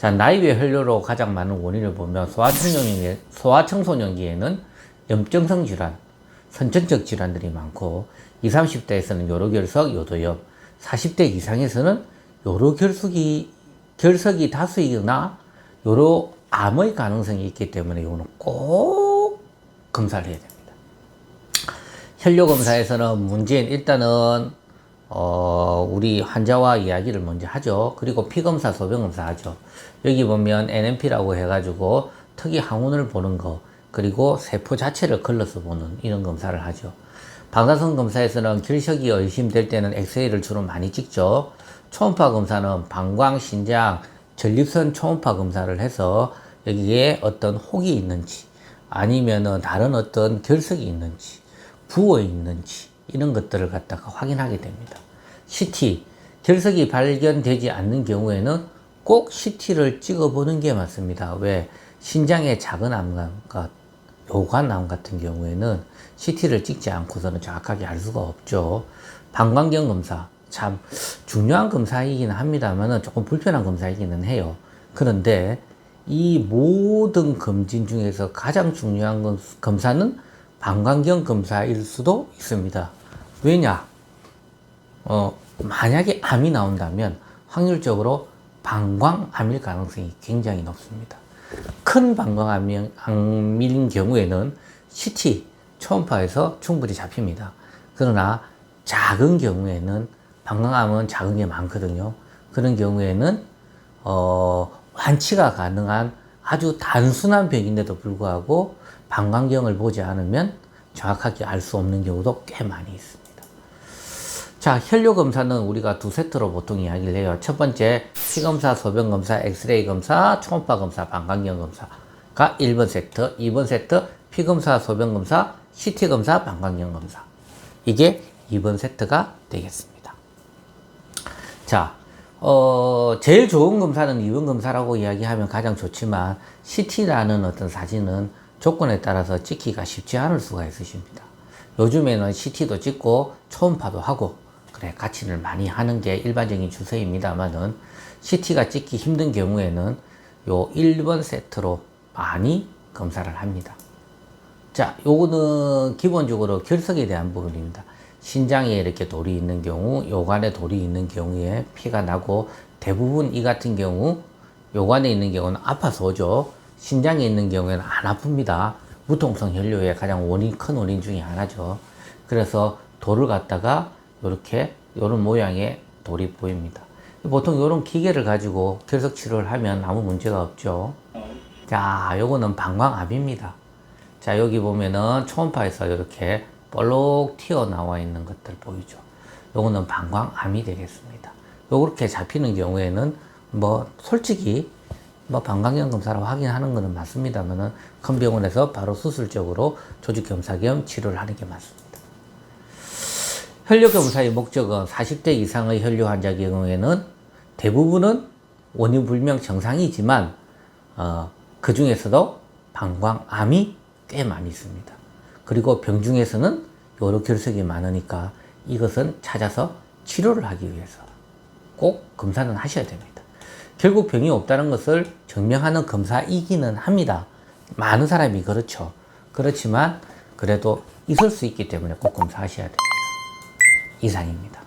자, 나이외 혈뇨로 가장 많은 원인을 보면 소아청소년기에는 염증성 질환, 선천적 질환들이 많고 20, 30대에서는 요로결석, 요도염, 40대 이상에서는 결석이 다수이거나 요로암의 가능성이 있기 때문에 이거는 꼭 검사를 해야 됩니다. 혈뇨 검사에서는 문제는 일단은 우리 환자와 이야기를 먼저 하죠. 그리고 피검사, 소변검사 하죠. 여기 보면 NMP라고 해가지고 특이 항원을 보는 거, 그리고 세포 자체를 걸러서 보는 이런 검사를 하죠. 방사선 검사에서는 결석이 의심될 때는 엑스레이를 주로 많이 찍죠. 초음파 검사는 방광, 신장, 전립선 초음파 검사를 해서 여기에 어떤 혹이 있는지, 아니면은 다른 어떤 결석이 있는지, 부어 있는지, 이런 것들을 갖다가 확인하게 됩니다. CT, 결석이 발견되지 않는 경우에는 꼭 CT를 찍어보는 게 맞습니다. 왜? 신장의 작은 암과 요관암 같은 경우에는 CT를 찍지 않고서는 정확하게 알 수가 없죠. 방광경 검사, 참 중요한 검사이긴 합니다만 조금 불편한 검사이기는 해요. 그런데 이 모든 검진 중에서 가장 중요한 검사는 방광경 검사일 수도 있습니다. 왜냐? 만약에 암이 나온다면 확률적으로 방광암일 가능성이 굉장히 높습니다. 큰 방광암인 경우에는 CT, 초음파에서 충분히 잡힙니다. 그러나 작은 경우에는, 방광암은 작은 게 많거든요. 그런 경우에는 완치가 가능한 아주 단순한 병인데도 불구하고 방광경을 보지 않으면 정확하게 알 수 없는 경우도 꽤 많이 있습니다. 자, 혈뇨 검사는 우리가 두 세트로 보통 이야기를 해요. 첫 번째, 피검사, 소변검사, 엑스레이 검사, 초음파 검사, 방광경 검사가 1번 세트, 2번 세트, 피검사, 소변검사, CT 검사, 방광경 검사. 이게 2번 세트가 되겠습니다. 자, 제일 좋은 검사는 2번 검사라고 이야기하면 가장 좋지만 CT라는 어떤 사진은 조건에 따라서 찍기가 쉽지 않을 수가 있으십니다. 요즘에는 CT도 찍고 초음파도 하고 그래 같이를 많이 하는 게 일반적인 추세입니다만은 CT가 찍기 힘든 경우에는 요 1번 세트로 많이 검사를 합니다. 자, 요거는 기본적으로 결석에 대한 부분입니다. 신장에 이렇게 돌이 있는 경우, 요관에 돌이 있는 경우에 피가 나고, 대부분 이 같은 경우 요관에 있는 경우는 아파서 오죠. 신장에 있는 경우에는 안 아픕니다. 무통성 혈뇨의 가장 큰 원인 중에 하나죠. 그래서 돌을 갖다가 이렇게 요런 모양의 돌이 보입니다. 보통 요런 기계를 가지고 결석 치료를 하면 아무 문제가 없죠. 자, 요거는 방광암입니다. 자, 여기 보면은 초음파에서 이렇게 볼록 튀어나와 있는 것들 보이죠. 요거는 방광암이 되겠습니다. 요렇게 잡히는 경우에는 솔직히 방광경 검사로 확인하는 것은 맞습니다만은 큰 병원에서 바로 수술적으로 조직 검사 겸 치료를 하는 게 맞습니다. 혈뇨 검사의 목적은 40대 이상의 혈뇨 환자 경우에는 대부분은 원인 불명 정상이지만 그 중에서도 방광암이 꽤 많이 있습니다. 그리고 병 중에서는 여러 결석이 많으니까 이것은 찾아서 치료를 하기 위해서 꼭 검사는 하셔야 됩니다. 결국 병이 없다는 것을 증명하는 검사이기는 합니다. 많은 사람이 그렇죠. 그렇지만 그래도 있을 수 있기 때문에 꼭 검사하셔야 됩니다. 이상입니다.